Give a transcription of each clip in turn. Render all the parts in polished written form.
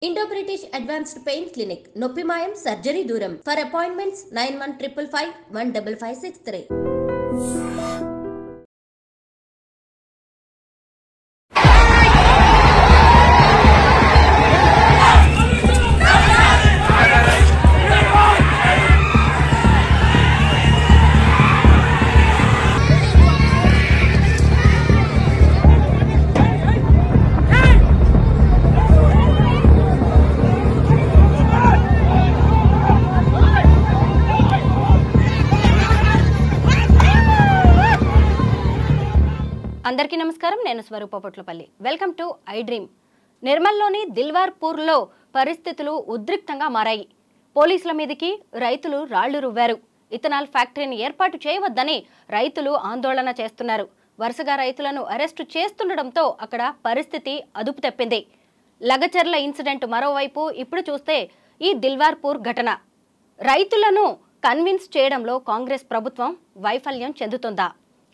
Indo-British Advanced Pain Clinic, Noppimayam Surgery Duram. For appointments 9155 15563. అందరికీ నమస్కారం. నేను Swaroopa Potlapalli. Welcome to I dream. నిర్మల్లోని దిల్వార్పూర్లో పరిస్థితులు ఉద్రిక్తంగా మారాయి. పోలీసుల మీదకి రైతులు రాళ్లు రువ్వారు. ఇథనాల్ ఫ్యాక్టరీని ఏర్పాటు చేయవద్దని రైతులు ఆందోళన చేస్తున్నారు. వరుసగా రైతులను అరెస్టు చేస్తుండటంతో అక్కడ పరిస్థితి అదుపు తప్పింది. లగచర్ల ఇన్సిడెంట్ మరోవైపు ఇప్పుడు చూస్తే ఈ దిల్వార్పూర్ ఘటన. రైతులను కన్విన్స్ చేయడంలో కాంగ్రెస్ ప్రభుత్వం వైఫల్యం చెందుతుందా?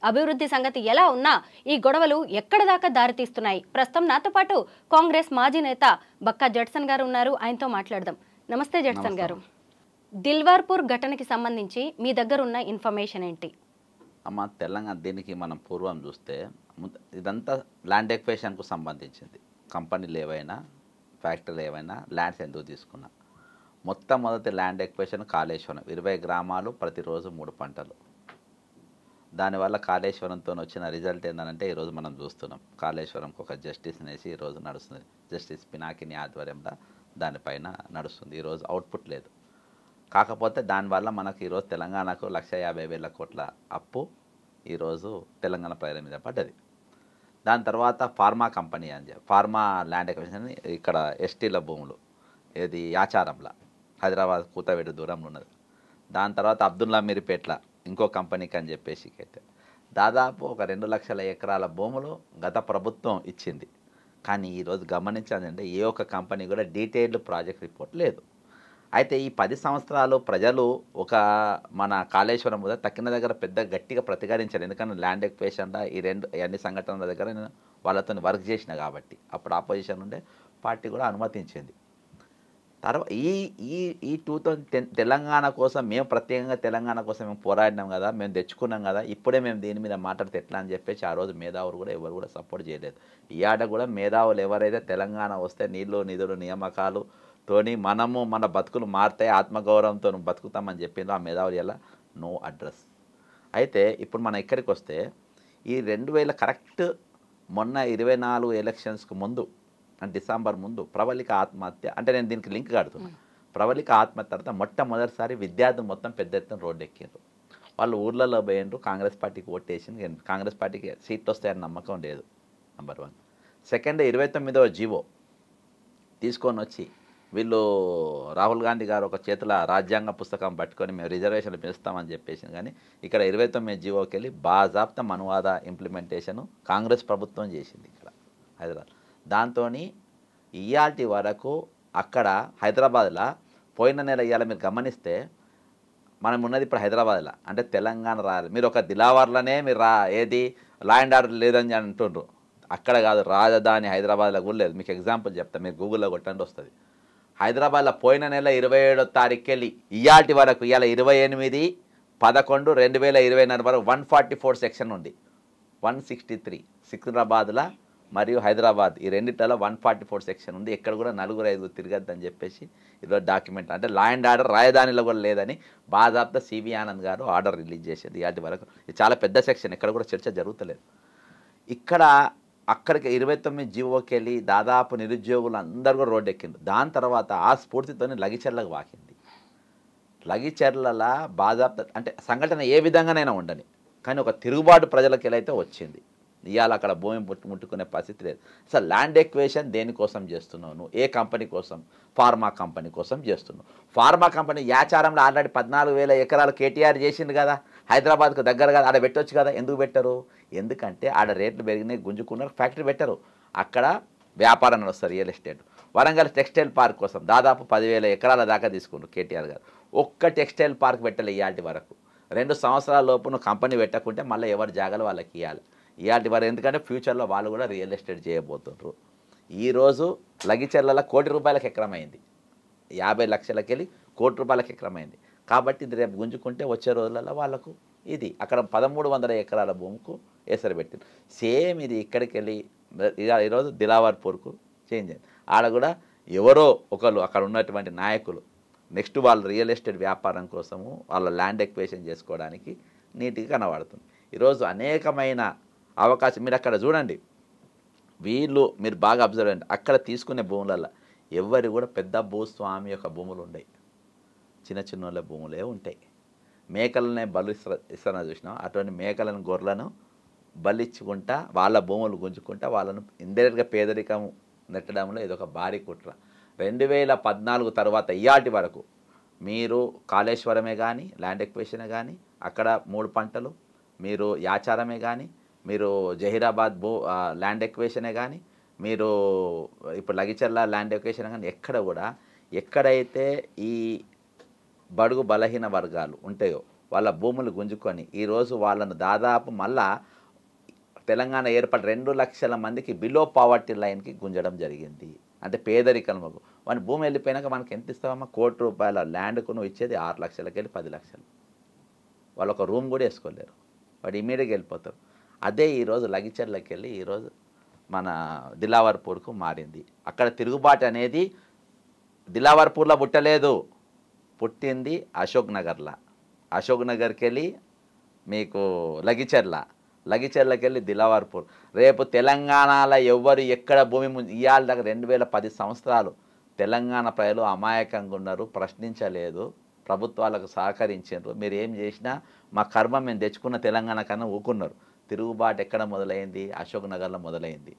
అభివృద్ధి సంగతి ఎలా ఉన్నా ఈ గొడవలు ఎక్కడ దాకా దారితీస్తున్నాయి? ప్రస్తుతం నాతో పాటు కాంగ్రెస్ మాజీ నేత బక్కా జడ్సన్ గారు ఉన్నారు. ఆయనతో మాట్లాడదాం. నమస్తే జడ్సన్ గారు. దిల్వార్పూర్ ఘటనకి సంబంధించి మీ దగ్గర ఉన్న ఇన్ఫర్మేషన్ ఏంటి? అమ్మ, తెలంగాణ దీనికి మనం పూర్వం చూస్తే ఇదంతా ల్యాండ్ ఎక్వేషన్కు సంబంధించింది. కంపెనీలు ఏవైనా, ఫ్యాక్టరీలు ఏవైనా ల్యాండ్స్ ఎందుకు తీసుకున్నా, మొట్టమొదటి ల్యాండ్ ఎక్వేషన్ కాళేశ్వరం. 20 గ్రామాలు, ప్రతిరోజు 3 పంటలు. దానివల్ల కాళేశ్వరంతో వచ్చిన రిజల్ట్ ఏంటంటే ఈరోజు మనం చూస్తున్నాం. కాళేశ్వరంకి ఒక జస్టిస్ అనేసి ఈరోజు నడుస్తుంది. జస్టిస్ పినాకిని ఆధ్వర్యంలో దానిపైన నడుస్తుంది. ఈరోజు అవుట్పుట్ లేదు. కాకపోతే దానివల్ల మనకు ఈరోజు తెలంగాణకు 1,50,000 కోట్ల అప్పు ఈరోజు తెలంగాణ ప్రజల మీద పడ్డది. దాని తర్వాత ఫార్మా కంపెనీ అని చెప్పి ఫార్మా ల్యాండ్ ఎక్విజిషన్ ఇక్కడ ఎస్టీల భూములు, ఏది యాచారంలో, హైదరాబాద్ కూతవేడు దూరంలో ఉన్నది. దాని తర్వాత అబ్దుల్లా మీర్పేట్ల ఇంకో కంపెనీకి అని చెప్పేసి అయితే దాదాపు ఒక 2 లక్షల ఎకరాల భూములు గత ప్రభుత్వం ఇచ్చింది. కానీ ఈరోజు గమనించాలంటే ఏ ఒక్క కంపెనీ కూడా డీటెయిల్డ్ ప్రాజెక్ట్ రిపోర్ట్ లేదు. అయితే ఈ 10 సంవత్సరాలు ప్రజలు ఒక మన కాళేశ్వరం మీద తక్కిన దగ్గర పెద్ద గట్టిగా ప్రతిఘటించారు. ఎందుకంటే ల్యాండ్ ఎక్వేషన్లో అన్ని సంఘటనల దగ్గర నేను వాళ్ళతో వర్క్ చేసిన కాబట్టి అప్పుడు ఆపోజిషన్ ఉండే పార్టీ కూడా అనుమతించింది. తర్వాత ఈ 2010 తెలంగాణ కోసం మేము ప్రత్యేకంగా తెలంగాణ కోసం మేము పోరాడినాం కదా, మేము తెచ్చుకున్నాం కదా, ఇప్పుడే మేము దీని మీద మాట్లాడితే ఎట్లా అని చెప్పేసి ఆ రోజు మేధావులు కూడా ఎవరు కూడా సపోర్ట్ చేయలేదు. ఈ ఆట కూడా మేధావులు ఎవరైతే తెలంగాణ వస్తే నీళ్ళు నిధులు నియామకాలుతోని మనము మన బతుకులు మారుతాయి, ఆత్మగౌరవంతో బతుకుతామని చెప్పిండ్రు ఆ మేధావులు. ఎలా నో అడ్రస్. అయితే ఇప్పుడు మనం ఇక్కడికి వస్తే ఈ 2000 కరెక్ట్ మొన్న 24 ఎలక్షన్స్కి ముందు, డిసెంబర్ ముందు ప్రవళిక ఆత్మహత్య అంటే నేను దీనికి లింక్ కడుతున్నాను. ప్రవళిక ఆత్మహత్య తర్వాత మొట్టమొదటిసారి విద్యార్థులు మొత్తం పెద్ద ఎత్తున రోడ్డు ఎక్కారు. వాళ్ళు ఊర్లలో పోయిండ్రు, కాంగ్రెస్ పార్టీకి ఓటేసింది. కాంగ్రెస్ పార్టీకి సీట్లు వస్తాయని నమ్మకం లేదు, నెంబర్ 1. సెకండ్, 29వ జీవో తీసుకొని వచ్చి వీళ్ళు రాహుల్ గాంధీ గారు ఒక చేతుల రాజ్యాంగ పుస్తకం పట్టుకొని మేము రిజర్వేషన్లు పెంచుతామని చెప్పేసింది. కానీ ఇక్కడ 29 జీవోకి వెళ్ళి బాజాప్త మనువాద ఇంప్లిమెంటేషను కాంగ్రెస్ ప్రభుత్వం చేసింది ఇక్కడ హైదరాబాద్. దాంతో ఇయాల్టి వరకు అక్కడ హైదరాబాద్లో పోయిన నెల ఇవాళ మీరు గమనిస్తే మనం ఉన్నది ఇప్పుడు హైదరాబాద్లో, అంటే తెలంగాణ రాదు. మీరు ఒక దిలావర్లోనే మీరు ఏది లా అండ్ ఆర్డర్ లేదని అంటుండ్రు. అక్కడ కాదు, రాజధాని హైదరాబాద్లో కూడా లేదు. మీకు ఎగ్జాంపుల్ చెప్తా, మీరు గూగుల్లో కొట్టండి వస్తుంది. హైదరాబాద్లో పోయిన నెల 27వ తారీఖుకి వెళ్ళి ఇయాల్టి వరకు, ఇవాళ 28/11/2024 వరకు 144 సెక్షన్ ఉంది. 163 సికింద్రాబాద్లో మరియు హైదరాబాద్ ఈ రెండిట్లలో 144 సెక్షన్ ఉంది. ఎక్కడ కూడా 4-5 తిరగద్దని చెప్పేసి ఈరోజు డాక్యుమెంట్, అంటే లా అండ్ ఆర్డర్ రాజధానిలో కూడా లేదని బాజాప్తా సివి ఆనంద్ గారు ఆర్డర్ రిలీజ్ చేసేది. ఇలాంటి వరకు ఇది చాలా పెద్ద సెక్షన్, ఎక్కడ కూడా చర్చ జరుగుతలేదు. ఇక్కడ అక్కడికి 29 జీవోకి వెళ్ళి దాదాపు నిరుద్యోగులు అందరూ కూడా రోడ్డు ఎక్కిండ్రు. దాని తర్వాత ఆ స్ఫూర్తితో లగిచెర్లకు వాకింది. లగిచెర్లలో బాజాప్తా అంటే సంఘటన ఏ విధంగానైనా ఉండని, కానీ ఒక తిరుగుబాటు ప్రజలకు ఎలా అయితే వచ్చింది. ఇవాళ అక్కడ భూమి ముట్టుకునే పరిస్థితి లేదు. అసలు ల్యాండ్ ఎక్వేషన్ దేనికోసం చేస్తున్నావు నువ్వు? ఏ కంపెనీ కోసం? ఫార్మా కంపెనీ కోసం చేస్తున్నావు. ఫార్మా కంపెనీ యాచారంలో ఆల్రెడీ 14,000 ఎకరాలు కేటీఆర్ చేసింది కదా, హైదరాబాద్కు దగ్గర కదా, ఆడ పెట్టవచ్చు కదా. ఎందుకు పెట్టరు? ఎందుకంటే ఆడ రేట్లు పెరిగినాయి, గుంజుకున్నారు, ఫ్యాక్టరీ పెట్టరు. అక్కడ వ్యాపారం నడుస్తారు, real estate. Warangal textile park కోసం దాదాపు 10,000 ఎకరాల దాకా తీసుకున్నారు కేటీఆర్ గారు. ఒక్క టెక్స్టైల్ పార్క్ పెట్టలే ఇవాటి వరకు. 2 సంవత్సరాల లోపు నువ్వు కంపెనీ పెట్టకుంటే మళ్ళీ ఎవరి జాగాలు వాళ్ళకి ఇవ్వాలి. ఇవాటి వారు, ఎందుకంటే ఫ్యూచర్లో వాళ్ళు కూడా రియల్ ఎస్టేట్ చేయబోతున్నారు. ఈరోజు లగిచెర్లలో ₹1,00,00,000 ఎకరమైంది. 50 లక్షలకి వెళ్ళి ₹1,00,00,000 ఎకరమైంది. కాబట్టి ఇది రేపు గుంజుకుంటే వచ్చే రోజులలో వాళ్ళకు ఇది అక్కడ 1300 ఎకరాల భూమికు ఎసరు పెట్టింది. సేమ్ ఇది ఇక్కడికి వెళ్ళి ఈరోజు దిలావర్పూర్కు చేంజ్ అయింది. ఆడ కూడా ఎవరో ఒకరు అక్కడ ఉన్నటువంటి నాయకులు నెక్స్ట్ వాళ్ళ రియల్ ఎస్టేట్ వ్యాపారం కోసము వాళ్ళ ల్యాండ్ ఎక్వేషన్ చేసుకోవడానికి నీట్గా కనబడుతుంది. ఈరోజు అనేకమైన అవకాశం మీరు అక్కడ చూడండి. మీరు బాగా అబ్జర్వ్ చేయండి. అక్కడ తీసుకునే భూములలో ఎవరు కూడా పెద్ద భూస్వామి యొక్క భూములు ఉండవు. చిన్న చిన్న భూములే ఉంటాయి. మేకలనే బలు ఇస్తాన చూసినాం. అటువంటి మేకలను గొర్రెలను బలిచ్చుకుంటా వాళ్ళ భూములు గుంజుకుంటా వాళ్ళను ఇండైరెక్ట్గా పేదరికం నెట్టడంలో ఇదొక భారీ కుట్ర. 2014 తర్వాత ఇయాటి వరకు మీరు కాళేశ్వరమే కానీ ల్యాండ్ ఎక్వేషనే కానీ అక్కడ 3 పంటలు మీరు యాచారమే కానీ మీరు జహీరాబాద్ ల్యాండ్ ఎక్వేషనే కానీ మీరు ఇప్పుడు లగిచెర్ల ల్యాండ్ ఎక్వేషన్ కానీ ఎక్కడ కూడా ఎక్కడైతే ఈ బడుగు బలహీన వర్గాలు ఉంటాయో వాళ్ళ భూములు గుంజుకొని ఈరోజు వాళ్ళను దాదాపు మళ్ళా తెలంగాణ ఏర్పడి 2 లక్షల మందికి బిలో పావర్టీ లైన్కి గుంజడం జరిగింది. అంటే పేదరికం వాని భూమి వెళ్ళిపోయినాక మనకి ఎంత ఇస్తామమ్మా? ₹1,00,00,000 ల్యాండ్కు నువ్వు ఇచ్చేది 6 లక్షలకి వెళ్ళి 10 లక్షలు. వాళ్ళు ఒక రూమ్ కూడా వేసుకోలేరు. వాడు ఇమీడియట్గా వెళ్ళిపోతారు. అదే ఈరోజు లగిచెర్లకి వెళ్ళి ఈరోజు మన దిలావర్పూర్కు మారింది. అక్కడ తిరుగుబాటు అనేది దిలావర్పూర్లో పుట్టలేదు, పుట్టింది అశోక్ నగర్లో. అశోక్ నగర్కి వెళ్ళి మీకు లగిచెర్లకి వెళ్ళి దిలావర్పూర్. రేపు తెలంగాణలో ఎవరు ఎక్కడ భూమి ఇవాళ దగ్గర 2010 సంవత్సరాలు తెలంగాణ ప్రజలు అమాయకంగా ఉన్నారు, ప్రశ్నించలేదు, ప్రభుత్వాలకు సహకరించారు. మీరు ఏం చేసినా మా కర్మ మేము తెచ్చుకున్న తెలంగాణ కన్నా ఊకున్నారు. తిరుగుబాటు ఎక్కడ మొదలైంది? అశోక్ నగర్లో మొదలైంది.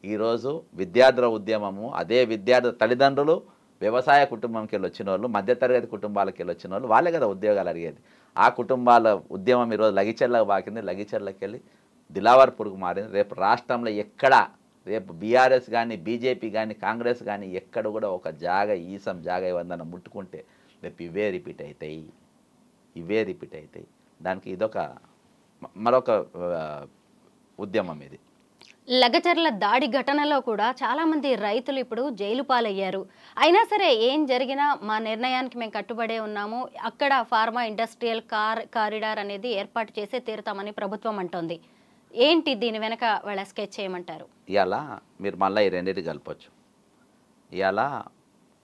ఈరోజు విద్యార్థుల ఉద్యమము, అదే విద్యార్థుల తల్లిదండ్రులు వ్యవసాయ కుటుంబంకి వెళ్ళి వచ్చిన వాళ్ళు, మధ్యతరగతి కుటుంబాలకు వెళ్ళి వచ్చిన వాళ్ళు, వాళ్ళే కదా ఉద్యోగాలు అడిగేది. ఆ కుటుంబాల ఉద్యమం ఈరోజు లగిచెర్లకు బాకింది. లగిచెర్లకి వెళ్ళి దిలావర్పూర్కు మారింది. రేపు రాష్ట్రంలో ఎక్కడ రేపు బీఆర్ఎస్ కానీ బీజేపీ కానీ కాంగ్రెస్ కానీ ఎక్కడ కూడా ఒక ఈసం జాగ ఏదన్నా ముట్టుకుంటే రేపు ఇవే రిపీట్ అవుతాయి. దానికి ఇదొక మరొక ఉద్యమం ఇది. లగచర్ల దాడి ఘటనలో కూడా చాలామంది రైతులు ఇప్పుడు జైలు పాలయ్యారు. అయినా సరే ఏం జరిగినా మా నిర్ణయానికి మేము కట్టుబడే ఉన్నాము, అక్కడ ఫార్మా ఇండస్ట్రియల్ కారిడార్ అనేది ఏర్పాటు చేసే తీరుతామని ప్రభుత్వం అంటోంది. ఏంటి దీని వెనక వాళ్ళ స్కెచ్ చేయమంటారు? ఇవాళ మీరు మళ్ళీ ఈ రెండింటి కలపచ్చు. ఇవాళ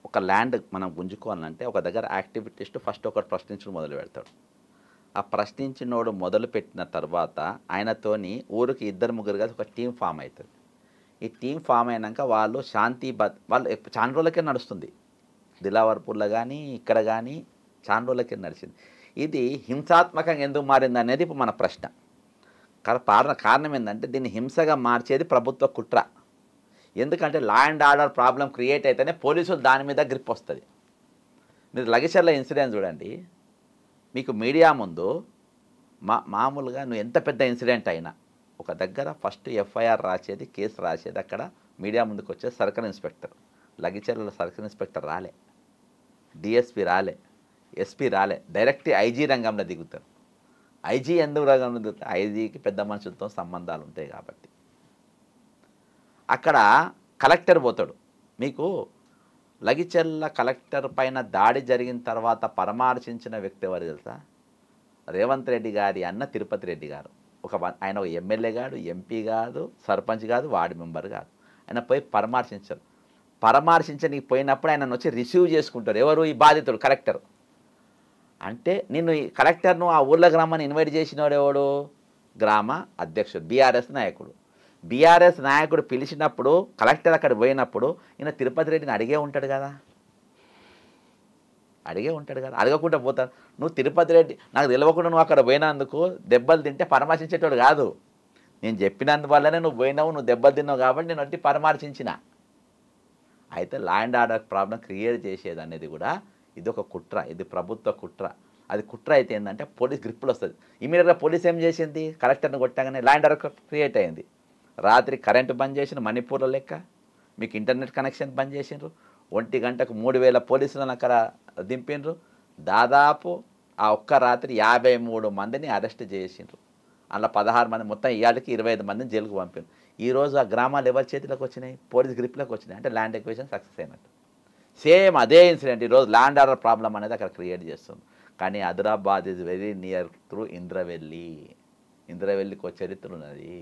ఒక ల్యాండ్ మనం గుంజుకోవాలంటే ఒక దగ్గర యాక్టివిటీస్ట్ ఫస్ట్ ఒకటి ప్రశ్నించడం మొదలు పెడతాడు. ఆ ప్రశ్నించినోడు మొదలుపెట్టిన తర్వాత ఆయనతోని ఊరికి 2-3 కలిసి ఒక టీం ఫామ్ అవుతుంది. ఈ టీం ఫామ్ అయినాక వాళ్ళు వాళ్ళు చాలా రోజులకే నడుస్తుంది. దిలావర్పూర్లో కానీ ఇక్కడ కానీ చాలా రోజులకే నడిచింది. ఇది హింసాత్మకంగా ఎందుకు మారింది అనేది ఇప్పుడు మన ప్రశ్న. కారణం ఏంటంటే దీన్ని హింసగా మార్చేది ప్రభుత్వ కుట్ర. ఎందుకంటే లా అండ్ ఆర్డర్ ప్రాబ్లం క్రియేట్ అయితేనే పోలీసులు దాని మీద గ్రిప్ వస్తుంది. మీరు లగిచెర్ల ఇన్సిడెంట్ చూడండి. మీకు మీడియా ముందు మామూలుగా నువ్వు ఎంత పెద్ద ఇన్సిడెంట్ అయినా ఒక దగ్గర ఫస్ట్ ఎఫ్ఐఆర్ రాసేది, కేసు రాసేది అక్కడ మీడియా ముందుకు వచ్చేది circle inspector. Lagacherla circle inspector రాలే, డిఎస్పీ రాలే, ఎస్పీ రాలే, డైరెక్ట్ ఐజీ రంగంలో దిగుతారు. ఐజీ ఎందుకు రంగంలో దిగుతారు? ఐజీకి పెద్ద మనుషులతో సంబంధాలు ఉంటాయి కాబట్టి. అక్కడ కలెక్టర్ పోతాడు. మీకు లగిచెర్ల కలెక్టర్ పైన దాడి జరిగిన తర్వాత పరామర్శించిన వ్యక్తి ఎవరు తెలుసా? రేవంత్ రెడ్డి గారి అన్న తిరుపతి రెడ్డి గారు. ఆయన ఒక ఎమ్మెల్యే కాదు, ఎంపీ కాదు, సర్పంచ్ కాదు, వార్డు మెంబర్ కాదు. ఆయన పోయి పరామర్శించారు. పరామర్శించడానికి పోయినప్పుడు ఆయన వచ్చి రిసీవ్ చేసుకుంటారు. ఎవరు? ఈ బాధితుడు కలెక్టర్. అంటే నిన్ను కలెక్టర్ను ఆ ఊళ్ళో రమ్మని ఇన్వైట్ చేసినవాడు ఎవడు? గ్రామ అధ్యక్షుడు, బీఆర్ఎస్ నాయకుడు. బీఆర్ఎస్ నాయకుడు పిలిచినప్పుడు కలెక్టర్ అక్కడ పోయినప్పుడు ఈయన తిరుపతి రెడ్డిని అడిగే ఉంటాడు కదా, అడగకుండా పోతాడు. నువ్వు తిరుపతి రెడ్డి నాకు తెలియకుండా నువ్వు అక్కడ పోయినందుకు దెబ్బలు తింటే పరామర్శించేటోడు కాదు. నేను చెప్పినందువల్లనే నువ్వు పోయినావు, నువ్వు దెబ్బలు తిన్నావు కాబట్టి నేను వచ్చి పరామర్శించిన. అయితే లా అండ్ ఆర్డర్ ప్రాబ్లం క్రియేట్ చేసేది అనేది కూడా ఇది ఒక కుట్ర, ఇది ప్రభుత్వ కుట్ర. అది కుట్ర అయితే ఏంటంటే పోలీస్ గ్రిప్పులు వస్తుంది. ఇమీడియట్గా పోలీస్ ఏం చేసింది? కలెక్టర్ని కొట్టగానే లా అండ్ ఆర్డర్ క్రియేట్ అయింది. రాత్రి కరెంటు బంద్ చేసిన మణిపూర్లో లెక్క, మీకు ఇంటర్నెట్ కనెక్షన్ బంద్ చేసిండ్రు. 1 గంటకు 3000 పోలీసులను అక్కడ దింపిండ్రు. దాదాపు ఆ ఒక్క రాత్రి 53 మందిని అరెస్ట్ చేసిండ్రు. అలా 16 మంది, మొత్తం ఇవాళకి 25 మందిని జైలుకు పంపారు. ఈరోజు ఆ గ్రామాలు ఎవరి చేతిలోకి వచ్చినాయి? పోలీస్ గ్రిప్లోకి వచ్చినాయి. అంటే ల్యాండ్ ఎక్విజిషన్ సక్సెస్ అయినట్టు. సేమ్ అదే ఇన్సిడెంట్ ఈరోజు ల్యాండ్ ఆర్డర్ ప్రాబ్లం అనేది అక్కడ క్రియేట్ చేస్తుంది. కానీ Adilabad is very near through Indravelli. ఇంద్రవెల్లికి ఒక చరిత్ర ఉన్నది,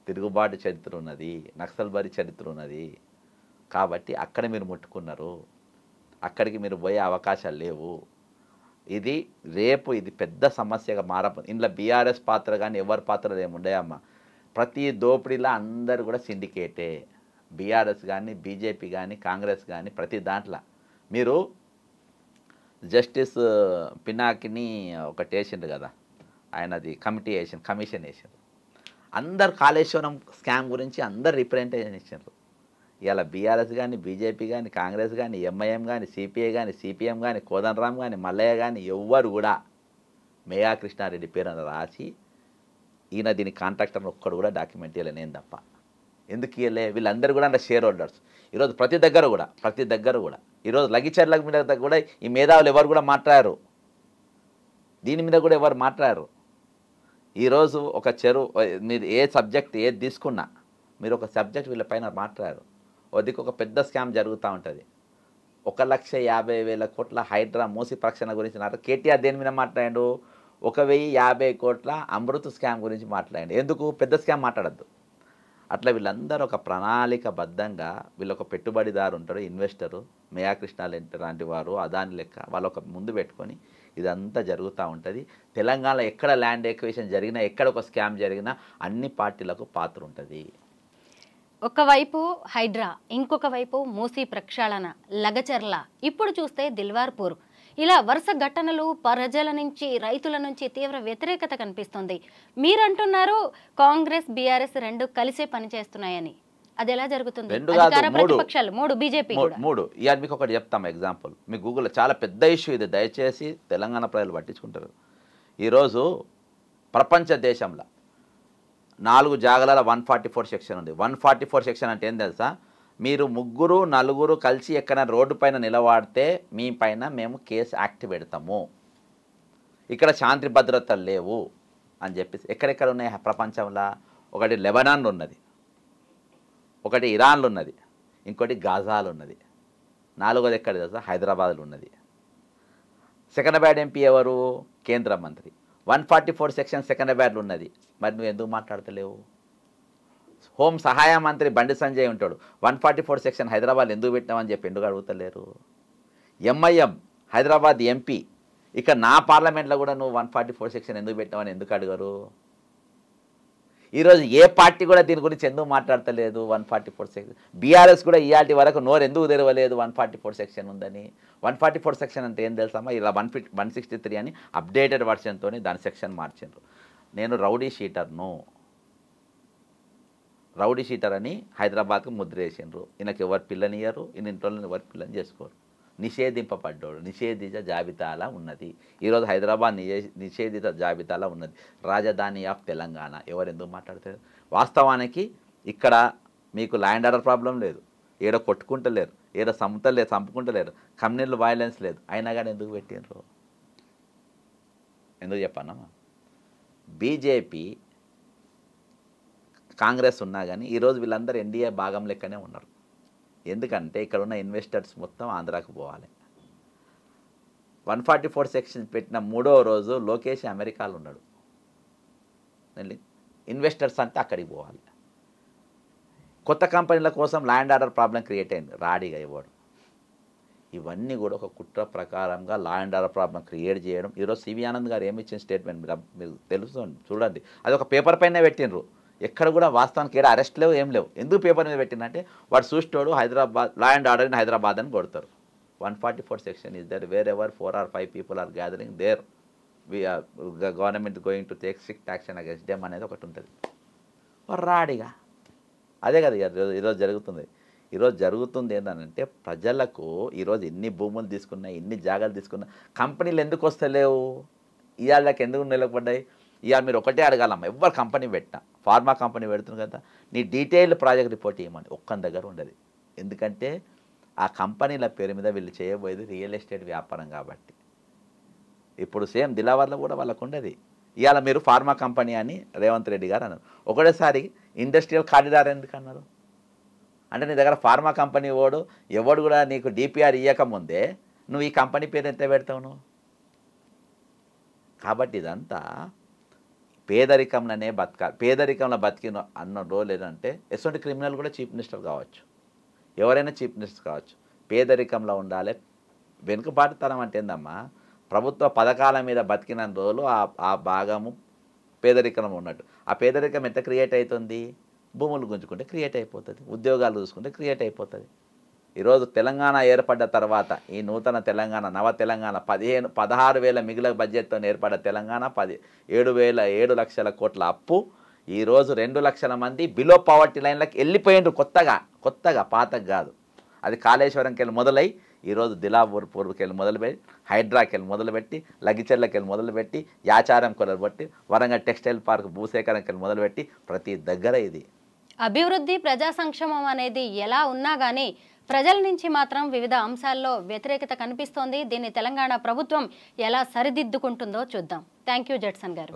తిరుగుబాటు చరిత్ర ఉన్నది, నక్సల్బరీ చరిత్ర ఉన్నది. కాబట్టి అక్కడ మీరు ముట్టుకున్నారు, అక్కడికి మీరు పోయే అవకాశాలు లేవు. ఇది రేపు ఇది పెద్ద సమస్యగా ఇందులో బీఆర్ఎస్ పాత్ర కానీ ఎవరి పాత్రలు ఏముండయమ్మా. ప్రతి దోపిడీలో అందరూ కూడా సిండికేటే. బీఆర్ఎస్ కానీ బీజేపీ కానీ కాంగ్రెస్ కానీ ప్రతి దాంట్లో మీరు జస్టిస్ పినాకిని ఒకటి వేసిండు కదా, ఆయనది కమిషన్ వేసిండ్రు. అందరు కాళేశ్వరం స్కామ్ గురించి అందరు రిప్రజెంటేషన్ ఇచ్చిండ్రు. ఇలా బీఆర్ఎస్ కానీ బీజేపీ కానీ కాంగ్రెస్ కానీ ఎంఐఎం కానీ సిపిఐ కానీ సిపిఎం కానీ కోదండరామ్ కానీ మల్లయ్య కానీ ఎవ్వరు కూడా మేఘా కృష్ణారెడ్డి పేరు రాసి ఈయన దీని కాంట్రాక్టర్ ఒక్కడు కూడా డాక్యుమెంట్ ఇవ్వలే, నేను తప్ప. ఎందుకు ఇవ్వలే? వీళ్ళందరూ కూడా అంటే షేర్ హోల్డర్స్. ఈరోజు ప్రతి దగ్గర కూడా ఈరోజు లగిచర్ల మీద కూడా ఈ మేధావులు ఎవరు కూడా మాట్లాడారు, దీని మీద కూడా ఎవరు మాట్లాడారు. ఈరోజు ఒక మీరు ఏ సబ్జెక్ట్ ఏది తీసుకున్నా మీరు ఒక సబ్జెక్ట్ వీళ్ళపైన మాట్లాడారు. వదికి ఒక పెద్ద స్కామ్ జరుగుతూ ఉంటుంది. 1,50,000 కోట్ల హైడ్రా మూసి ప్రక్షణ గురించి కేటీఆర్ దేని మీద మాట్లాడాడు? 1,050 కోట్ల అమృత్ స్కామ్ గురించి మాట్లాడండి. ఎందుకు? పెద్ద స్కామ్ మాట్లాడద్దు. అట్లా వీళ్ళందరూ ఒక ప్రణాళికబద్ధంగా వీళ్ళొక పెట్టుబడిదారు ఉంటారు, ఇన్వెస్టరు, మేఘా కృష్ణ లాంటి వారు, అదాని లెక్క వాళ్ళు ఒక ముందు పెట్టుకొని ఇదంతా జరుగుతూ ఉంటుంది. తెలంగాణలో ఎక్కడ ల్యాండ్ ఎక్విజిషన్ జరిగినా, ఎక్కడ ఒక స్కామ్ జరిగినా అన్ని పార్టీలకు పాత్ర ఉంటుంది. ఒకవైపు హైడ్రా, ఇంకొక వైపు మూసీ ప్రక్షాళన, లగచర్ల, ఇప్పుడు చూస్తే దిల్వార్పూర్. ఇలా వరుస ఘటనలు ప్రజల నుంచి రైతుల నుంచి తీవ్ర వ్యతిరేకత కనిపిస్తుంది. మీరంటున్నారు కాంగ్రెస్ బీఆర్ఎస్ రెండు కలిసే పనిచేస్తున్నాయని. అది ఎలా జరుగుతుంది? ప్రతిపక్షాలు మూడు, బీజేపీ మూడు. ఇవాళ మీకు ఒకటి చెప్తాం ఎగ్జాంపుల్. మీ గూగుల్లో చాలా పెద్ద ఇష్యూ ఇది, దయచేసి తెలంగాణ ప్రజలు పట్టించుకుంటారు. ఈరోజు ప్రపంచ దేశంలో 4 జాగాల 144 సెక్షన్ ఉంది. 144 సెక్షన్ అంటే ఏం తెలుసా? మీరు 3, 4 కలిసి ఎక్కడైనా రోడ్డు పైన నిలబడితే మీ పైన మేము కేసు యాక్ట్ పెడతాము, ఇక్కడ శాంతి భద్రతలు లేవు అని చెప్పేసి. ఎక్కడెక్కడ ఉన్నాయి ప్రపంచంలో? ఒకటి లెబనాన్లో ఉన్నది, ఒకటి ఇరాన్లో ఉన్నది, ఇంకోటి గాజాలో ఉన్నది, 4వది ఎక్కడ తెలుసా? హైదరాబాద్లో ఉన్నది. సెకండాబాద్ ఎంపీ ఎవరు? కేంద్ర మంత్రి. 144 సెక్షన్ సెకండాబాద్లో ఉన్నది. మరి నువ్వు ఎందుకు మాట్లాడతలేవు? హోం సహాయ మంత్రి బండి సంజయ్ ఉంటాడు, 144 సెక్షన్ హైదరాబాద్ ఎందుకు పెట్టినామని చెప్పి ఎందుకు అడుగుతలేరు? ఎంఐఎం హైదరాబాద్ ఎంపీ, ఇక నా పార్లమెంట్లో కూడా నువ్వు 144 సెక్షన్ ఎందుకు పెట్టినామని ఎందుకు అడగరు? ఈరోజు ఏ పార్టీ కూడా దీని గురించి ఎందుకు మాట్లాడతలేదు? 144 సెక్షన్. బీఆర్ఎస్ కూడా ఇయాల్టి వరకు నోరు ఎందుకు తెరవలేదు 144 సెక్షన్ ఉందని? 144 సెక్షన్ అంటే ఏం తెలుసమ్మా? ఇలా 163 అని అప్డేటెడ్ వర్షన్తో దాని సెక్షన్ మార్చిండ్రు. నేను రౌడీ షీటర్ అని హైదరాబాద్కు ముద్ర వేసిండ్రు. ఈయనకి ఎవరు పిల్లనియరు, ఈయన ఇంట్లో ఎవరు పిల్లని చేసుకోరు. నిషేధింపబడ్డాడు, నిషేధిత జాబితాలా ఉన్నది. ఈరోజు హైదరాబాద్ నిషేధిత జాబితాలా ఉన్నది, రాజధాని ఆఫ్ తెలంగాణ. ఎవరు ఎందుకు మాట్లాడతారు? వాస్తవానికి ఇక్కడ మీకు ల్యాండ్ ఆర్డర్ ప్రాబ్లం లేదు, ఏడో కొట్టుకుంటలేరు, ఏడో చంపుకుంటలేరు, కమ్యూనల్ వైలెన్స్ లేదు. అయినా కానీ ఎందుకు పెట్టినరు? ఎందుకు చెప్పానమ్మా? బీజేపీ కాంగ్రెస్ ఉన్నా కానీ ఈరోజు వీళ్ళందరూ ఎన్డీఏ భాగం లెక్కనే ఉన్నారు. ఎందుకంటే ఇక్కడ ఉన్న ఇన్వెస్టర్స్ మొత్తం ఆంధ్రాకు పోవాలి. 144 సెక్షన్ పెట్టిన 3వ రోజు లోకేష్ అమెరికాలో ఉన్నాడు. ఇన్వెస్టర్స్ అంతా అక్కడికి పోవాలి. కొత్త కంపెనీల కోసం ల్యాండ్ ఆర్డర్ ప్రాబ్లం క్రియేట్ అయింది, రాడిగా ఇవ్వడు. ఇవన్నీ కూడా ఒక కుట్ర ప్రకారంగా లా అండ్ ఆర్డర్ ప్రాబ్లం క్రియేట్ చేయడం. ఈరోజు సివి ఆనంద్ గారు ఏమి ఇచ్చిన స్టేట్మెంట్ మీరు తెలుస్తుంది చూడండి. అది ఒక పేపర్ పైనే పెట్టినరు, ఎక్కడ కూడా వాస్తవానికి ఏడా అరెస్ట్ లేవు, ఏం లేవు. ఎందుకు పేపర్ మీద పెట్టిందంటే వాడు చూస్తాడు Hyderabad law and order in Hyderabad అని కొడతారు. 144 section is there wherever 4 or 5 people are gathering there government going to take strict action against them అనేది ఒకటి ఉంటుంది. రాడిగా అదే కదా ఈరోజు జరుగుతుంది. ఈరోజు జరుగుతుంది ఏంటంటే ప్రజలకు ఈరోజు ఎన్ని భూములు తీసుకున్నా, ఎన్ని జాగాలు తీసుకున్నా కంపెనీలు ఎందుకు వస్తలేవు? ఇవాళకి ఎందుకు నిలబడ్డాయి? ఇవాళ మీరు ఒకటే అడగాలమ్మా, ఎవరు కంపెనీ పెట్టినా, ఫార్మా కంపెనీ పెడుతుంది కదా, నీ డీటెయిల్డ్ ప్రాజెక్ట్ రిపోర్ట్ ఇవ్వమని ఒక్కని దగ్గర ఉండదు. ఎందుకంటే ఆ కంపెనీల పేరు మీద వీళ్ళు చేయబోయేది రియల్ ఎస్టేట్ వ్యాపారం కాబట్టి. ఇప్పుడు సేమ్ దిలావర్లో కూడా వాళ్ళకు ఉండదు. ఇవాళ మీరు ఫార్మా కంపెనీ అని రేవంత్ రెడ్డి గారు అన్నారు. ఒకటేసారి ఇండస్ట్రియల్ కారిడార్ ఎందుకు అన్నారు? అంటే నీ దగ్గర ఫార్మా కంపెనీ ఓడు ఎవడు కూడా నీకు డిపిఆర్ ఇవ్వకముందే నువ్వు ఈ కంపెనీ పేరు ఎంత పెడతావు నువ్వు? కాబట్టి ఇదంతా పేదరికంలోనే బతకాలి. పేదరికంలో బతికిన అన్న రోజులు ఏంటంటే ఎటువంటి క్రిమినల్ కూడా చీఫ్ మినిస్టర్ కావచ్చు, ఎవరైనా చీఫ్ మినిస్టర్ కావచ్చు. పేదరికంలో ఉండాలి. వెనుకబాటుతనం అంటే ఏందమ్మా? ప్రభుత్వ పథకాల మీద బతికిన రోజులు ఆ భాగము పేదరికంలో ఉన్నట్టు. ఆ పేదరికం ఎంత క్రియేట్ అవుతుంది? భూములు గుంజుకుంటే క్రియేట్ అయిపోతుంది, ఉద్యోగాలు చూసుకుంటే క్రియేట్ అయిపోతుంది. ఈరోజు తెలంగాణ ఏర్పడ్డ తర్వాత ఈ నూతన తెలంగాణ, నవ తెలంగాణ 16,000 మిగిలిన బడ్జెట్తో ఏర్పడ్డ తెలంగాణ 7 లక్షల కోట్ల అప్పు. ఈరోజు 2 లక్షల మంది బిలో పవర్టీ లైన్లకు వెళ్ళిపోయిండ్రు. కొత్తగా పాతకు కాదు. అది కాళేశ్వరంకి వెళ్ళి మొదలై ఈరోజు దిలాపూర్కి వెళ్ళి మొదలుపెట్టి, హైడ్రాకి వెళ్ళి మొదలుపెట్టి, లగిచెర్లకి వెళ్ళి మొదలుపెట్టి, యాచారం కొలబట్టి, వరంగల్ టెక్స్టైల్ పార్క్ భూసేకరణకి వెళ్ళి మొదలుపెట్టి ప్రతి దగ్గర ఇది అభివృద్ధి ప్రజా సంక్షేమం అనేది ఎలా ఉన్నా కానీ ప్రజల నుంచి మాత్రం వివిధ అంశాల్లో వ్యతిరేకత కనిపిస్తోంది. దీన్ని తెలంగాణ ప్రభుత్వం ఎలా సరిదిద్దుకుంటుందో చూద్దాం. థ్యాంక్ యూ జడ్సన్ గారు.